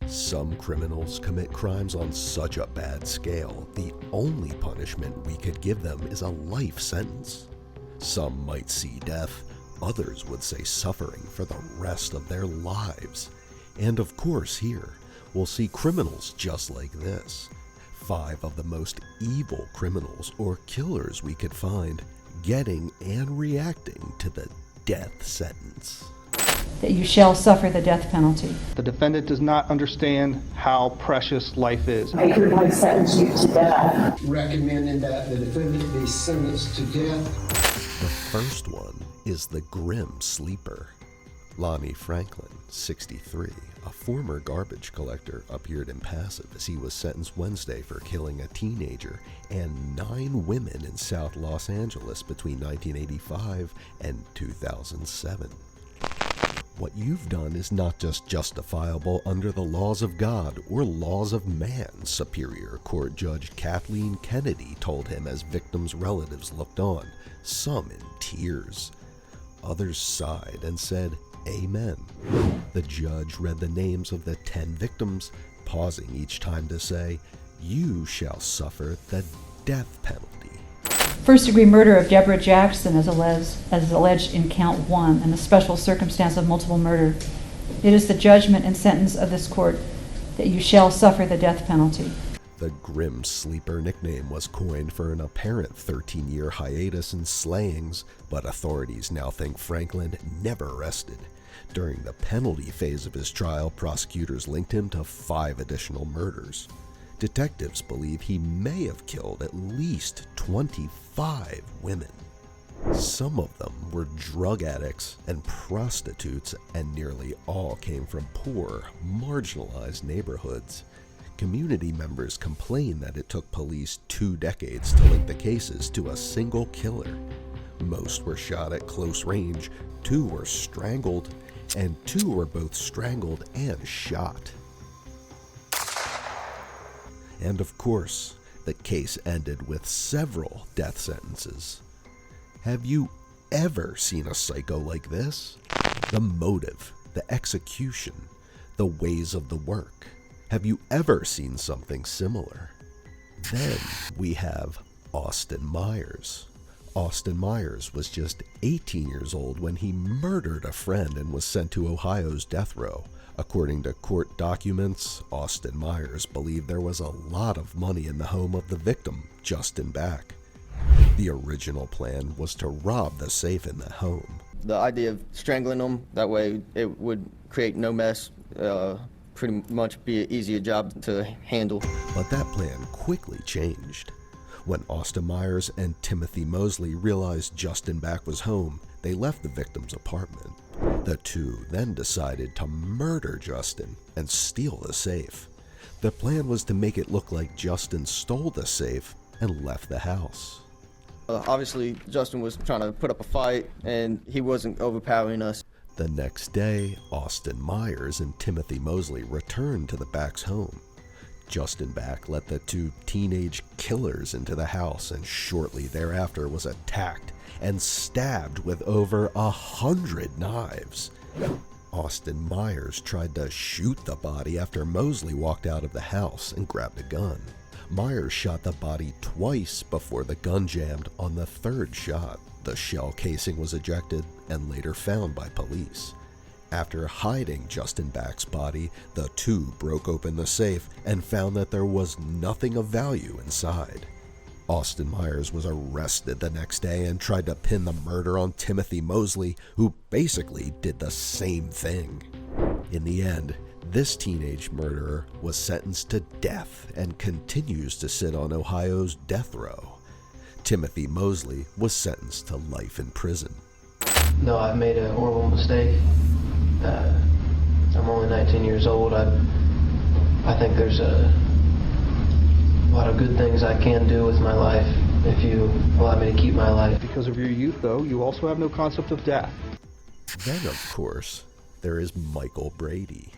Some criminals commit crimes on such a bad scale, the only punishment we could give them is a life sentence. Some might see death, others would say suffering for the rest of their lives. And of course here, we'll see criminals just like this. 5 of the most evil criminals or killers we could find getting and reacting to the death sentence. That you shall suffer the death penalty. The defendant does not understand how precious life is. I hereby sentence you to death. Recommending that the defendant be sentenced to death. The first one is the grim sleeper. Lonnie Franklin, 63, a former garbage collector, appeared impassive as he was sentenced Wednesday for killing a teenager and 9 women in South Los Angeles between 1985 and 2007. What you've done is not just justifiable under the laws of God or laws of man, Superior Court Judge Kathleen Kennedy told him as victims' relatives looked on, some in tears. Others sighed and said, "Amen." The judge read the names of the 10 victims, pausing each time to say, "You shall suffer the death penalty." First-degree murder of Deborah Jackson as alleged in count 1 and the special circumstance of multiple murder. It is the judgment and sentence of this court that you shall suffer the death penalty. The Grim Sleeper nickname was coined for an apparent 13-year hiatus in slayings, but authorities now think Franklin never rested. During the penalty phase of his trial, prosecutors linked him to 5 additional murders. Detectives believe he may have killed at least 25 women. Some of them were drug addicts and prostitutes, and nearly all came from poor, marginalized neighborhoods. Community members complain that it took police 2 decades to link the cases to a single killer. Most were shot at close range, 2 were strangled, and 2 were both strangled and shot. And of course, the case ended with several death sentences. Have you ever seen a psycho like this? The motive, the execution, the ways of the work. Have you ever seen something similar? Then we have Austin Myers. Austin Myers was just 18 years old when he murdered a friend and was sent to Ohio's death row. According to court documents, Austin Myers believed there was a lot of money in the home of the victim, Justin Back. The original plan was to rob the safe in the home. The idea of strangling them, that way it would create no mess, pretty much be an easier job to handle. But that plan quickly changed. When Austin Myers and Timothy Mosley realized Justin Back was home, they left the victim's apartment. The 2 then decided to murder Justin and steal the safe. The plan was to make it look like Justin stole the safe and left the house. Obviously, Justin was trying to put up a fight, and he wasn't overpowering us. The next day, Austin Myers and Timothy Mosley returned to the Back's home. Justin Back let the 2 teenage killers into the house and shortly thereafter was attacked and stabbed with over 100 knives. Austin Myers tried to shoot the body after Mosley walked out of the house and grabbed a gun. Myers shot the body twice before the gun jammed on the 3rd shot. The shell casing was ejected and later found by police. After hiding Justin Back's body, the 2 broke open the safe and found that there was nothing of value inside. Austin Myers was arrested the next day and tried to pin the murder on Timothy Mosley, who basically did the same thing. In the end, this teenage murderer was sentenced to death and continues to sit on Ohio's death row. Timothy Mosley was sentenced to life in prison. No, I've made a horrible mistake. I'm only 19 years old. I think there's a lot of good things I can do with my life if you allow me to keep my life. Because of your youth, though, you also have no concept of death. Then, of course, there is Michael Brady.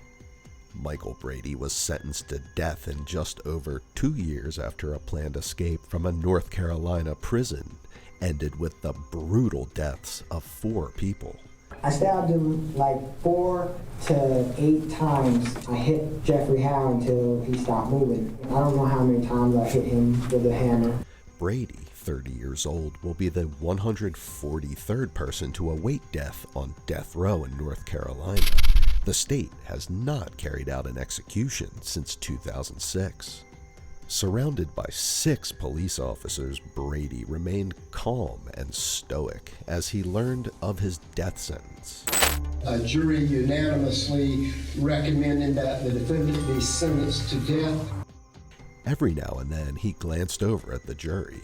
Michael Brady was sentenced to death in just over 2 years after a planned escape from a North Carolina prison ended with the brutal deaths of 4 people. I stabbed him like 4 to 8 times. I hit Jeffrey Howe until he stopped moving. I don't know how many times I hit him with a hammer. Brady, 30 years old, will be the 143rd person to await death on death row in North Carolina. The state has not carried out an execution since 2006. Surrounded by 6 police officers, Brady remained calm and stoic as he learned of his death sentence. A jury unanimously recommended that the defendant be sentenced to death. Every now and then he glanced over at the jury.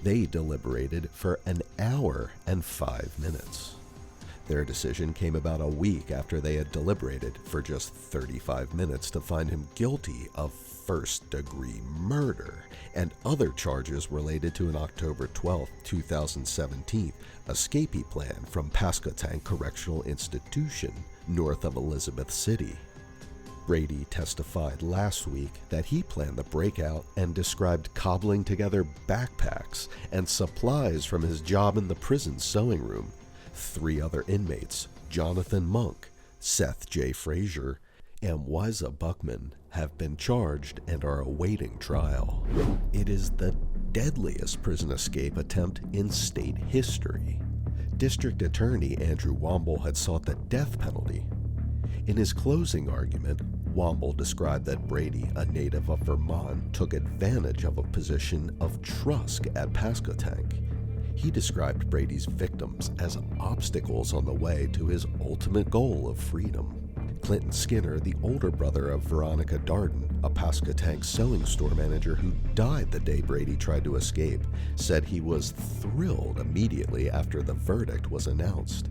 They deliberated for an hour and 5 minutes. Their decision came about a week after they had deliberated for just 35 minutes to find him guilty of first-degree murder and other charges related to an October 12, 2017 escapee plan from Pasquotank Correctional Institution north of Elizabeth City. Brady testified last week that he planned the breakout and described cobbling together backpacks and supplies from his job in the prison sewing room. 3 other inmates, Jonathan Monk, Seth J. Frazier, and Wiza Buckman, have been charged and are awaiting trial. It is the deadliest prison escape attempt in state history. District Attorney Andrew Womble had sought the death penalty. In his closing argument, Womble described that Brady, a native of Vermont, took advantage of a position of trust at Pasquotank. He described Brady's victims as obstacles on the way to his ultimate goal of freedom. Clinton Skinner, the older brother of Veronica Darden, a Pasquotank sewing store manager who died the day Brady tried to escape, said he was thrilled immediately after the verdict was announced.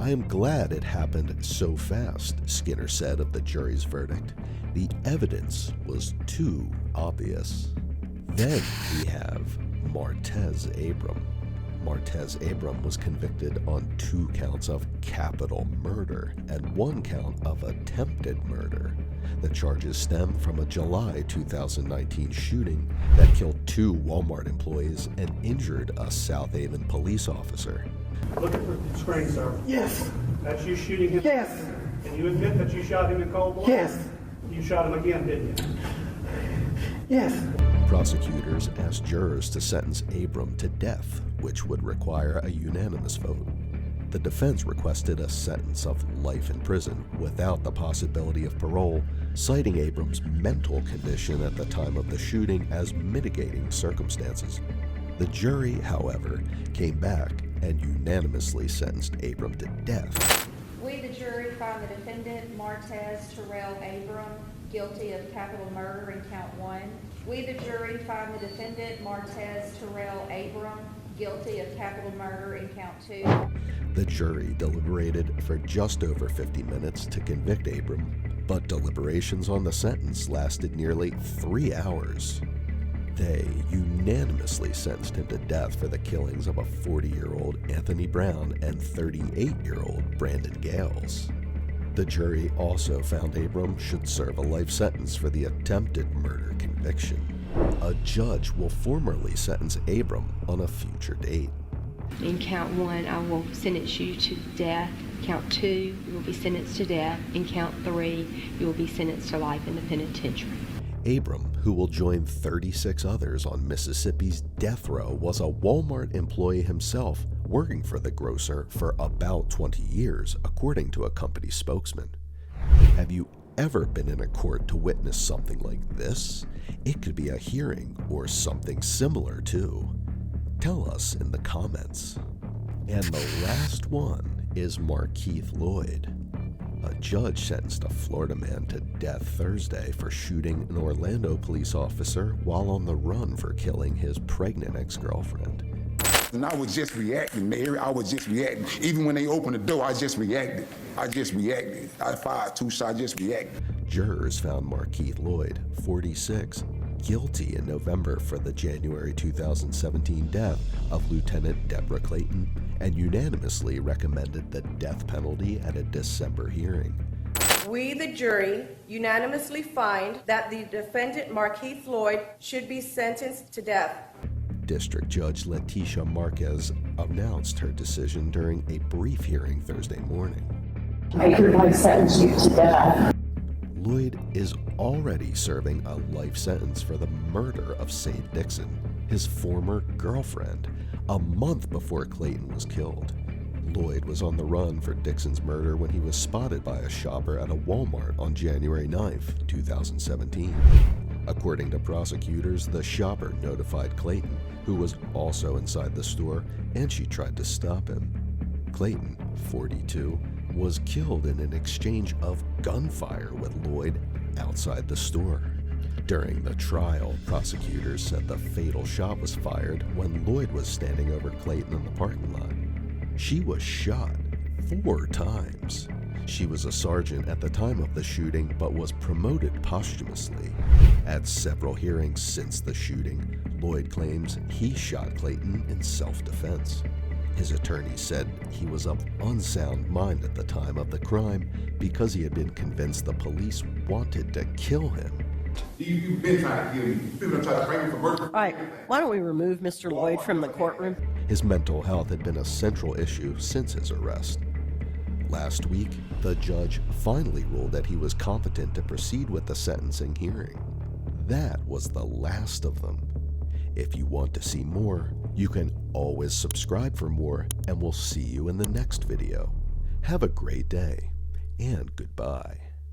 "I am glad it happened so fast," Skinner said of the jury's verdict. "The evidence was too obvious." Then we have Martez Abram. Martez Abram was convicted on 2 counts of capital murder and 1 count of attempted murder. The charges stem from a July 2019 shooting that killed 2 Walmart employees and injured a South Haven police officer. Look at the screen, sir. Yes. That's you shooting him? Yes. And you admit that you shot him in cold blood? Yes. You shot him again, didn't you? Yes. Prosecutors asked jurors to sentence Abram to death, which would require a unanimous vote. The defense requested a sentence of life in prison without the possibility of parole, citing Abram's mental condition at the time of the shooting as mitigating circumstances. The jury, however, came back and unanimously sentenced Abram to death. We, the jury, find the defendant, Martez Abram, guilty of capital murder in count 1. We, the jury, find the defendant, Martez Abram, guilty of capital murder in count 2. The jury deliberated for just over 50 minutes to convict Abram, but deliberations on the sentence lasted nearly 3 hours. They unanimously sentenced him to death for the killings of a 40-year-old Anthony Brown and 38-year-old Brandon Gales. The jury also found Abram should serve a life sentence for the attempted murder conviction. A judge will formally sentence Abram on a future date. In count 1, I will sentence you to death. Count 2, you will be sentenced to death. In count 3, you will be sentenced to life in the penitentiary. Abram, who will join 36 others on Mississippi's death row, was a Walmart employee himself, working for the grocer for about 20 years, according to a company spokesman. Have you ever been in a court to witness something like this? It could be a hearing or something similar too. Tell us in the comments. And the last one is Martez Lloyd. A judge sentenced a Florida man to death Thursday for shooting an Orlando police officer while on the run for killing his pregnant ex-girlfriend. And I was just reacting, Mary. I was just reacting. Even when they opened the door, I just reacted. I fired 2 shots, I just reacted. Jurors found Martez Lloyd, 46, guilty in November for the January 2017 death of Lieutenant Deborah Clayton and unanimously recommended the death penalty at a December hearing. We, the jury, unanimously find that the defendant, Martez Lloyd, should be sentenced to death. District Judge Leticia Marquez announced her decision during a brief hearing Thursday morning. I hereby sentence you to death. Lloyd is already serving a life sentence for the murder of Sade Dixon, his former girlfriend, a month before Clayton was killed. Lloyd was on the run for Dixon's murder when he was spotted by a shopper at a Walmart on January 9, 2017. According to prosecutors, the shopper notified Clayton, who was also inside the store, and she tried to stop him. Clayton, 42, was killed in an exchange of gunfire with Lloyd outside the store. During the trial, prosecutors said the fatal shot was fired when Lloyd was standing over Clayton in the parking lot. She was shot 4 times. She was a sergeant at the time of the shooting, but was promoted posthumously. At several hearings since the shooting, Lloyd claims he shot Clayton in self-defense. His attorney said he was of unsound mind at the time of the crime because he had been convinced the police wanted to kill him. You've been trying to kill me. You've been trying to frame me for murder. All right, why don't we remove Mr. Lloyd from the courtroom? His mental health had been a central issue since his arrest. Last week, the judge finally ruled that he was competent to proceed with the sentencing hearing. That was the last of them. If you want to see more, you can always subscribe for more, and we'll see you in the next video. Have a great day, and goodbye.